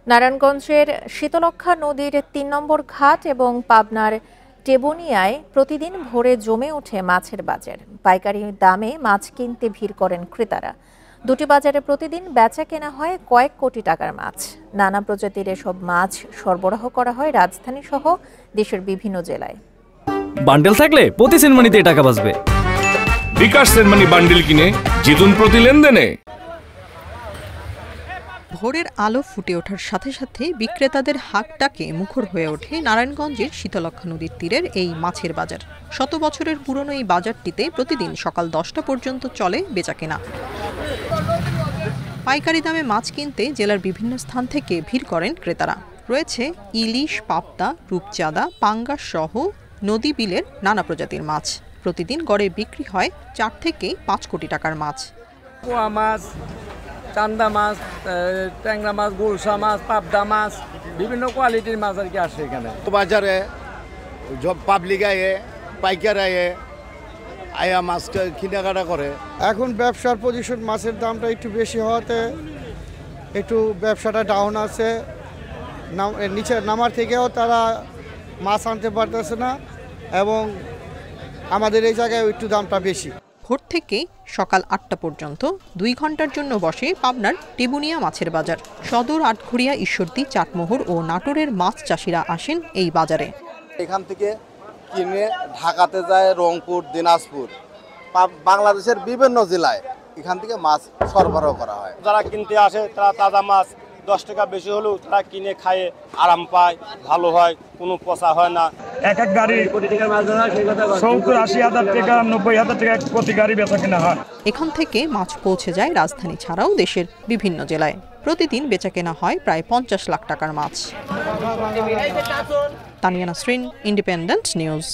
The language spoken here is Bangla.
নারায়ণগঞ্জের শীতলক্ষ্যা নদীর ৩ নম্বর ঘাট এবং পাবনার টেবুনিয়ায় প্রতিদিন ভোরে জমে ওঠে মাছের বাজার। পাইকারি দামে মাছ কিনতে ভিড় করেন ক্রেতারা। দুটি বাজারে প্রতিদিন বেচা কেনা হয় কয়েক কোটি টাকার মাছ। নানা প্রজাতির এসব মাছ সরবরাহ করা হয় রাজধানী সহ দেশের বিভিন্ন জেলায়। বান্ডেল থাকলে প্রতি সেনমানিতে টাকা বাঁচবে। বিকাশ সেনমানি বান্ডেল কিনে জিতুন প্রতি লেনদেনে। ভোরের আলো ফুটে ওঠার সাথে সাথে বিক্রেতাদের হাঁক ডাকে মুখর হয়ে ওঠে নারায়ণগঞ্জের শীতলক্ষ্যা নদীর তীরের এই মাছের বাজার। শত বছরের পুরনো এই বাজারটিতে প্রতিদিন সকাল 10টা পর্যন্ত চলে বেচাকেনা। পাইকারি দামে মাছ কিনতে জেলার বিভিন্ন স্থান থেকে ভিড় করেন ক্রেতারা। রয়েছে ইলিশ, পাবদা, রূপচাঁদা, পাঙ্গাস সহ নদী বিলের নানা প্রজাতির মাছ। প্রতিদিন গড়ে বিক্রি হয় 4 থেকে 5 কোটি টাকার মাছ। পোয়া মাছ, চান্দা মাছ, ট্যাংরা মাছ, গুলশা মাছ, পাবদা মাছ, বিভিন্ন কোয়ালিটির মাছ আর কি আসে এখানে। বাজারে পাবলিক আয়ে, পাইকার আয়া মাছ কেনাকাটা করে। এখন ব্যবসার পজিশন মাছের দামটা একটু বেশি হওয়াতে একটু ব্যবসাটা ডাউন আছে। নিচে নামার থেকেও তারা মাছ আনতে পারতেছে না এবং আমাদের এই জায়গায় একটু দামটা বেশি। ভোর থেকে সকাল 8টা পর্যন্ত 2 ঘন্টার জন্য বসে পাবনার টেবুনিয়া মাছের বাজার। সদর, আটঘরিয়া, ঈশ্বরদী, চাটমোহর ও নাটোরের মাছ চাষিরা আসেন এই বাজারে। এখান থেকে কিনে ঢাকাতে যায় রংপুর, দিনাজপুর, বাংলাদেশের বিভিন্ন জেলায় এখান থেকে মাছ সরবরাহ করা হয়। যারা কিনতে আসে তারা তাজা মাছ 10 টাকা বেশি হলেও তারা কিনে খায়, আরাম পায়, ভালো হয়, কোনো পচা হয় না। এক গাড়ি 70-80 হাজার টাকা, 90 হাজার টাকা প্রতি গাড়ি বেচা কেনা হয়। এখান থেকে মাছ পৌঁছে যায় রাজধানী ছাড়াও দেশের বিভিন্ন জেলায়। প্রতিদিন বেচা কেনা হয় প্রায় 50 লাখ টাকার মাছ। Tania Nasrin, independent news.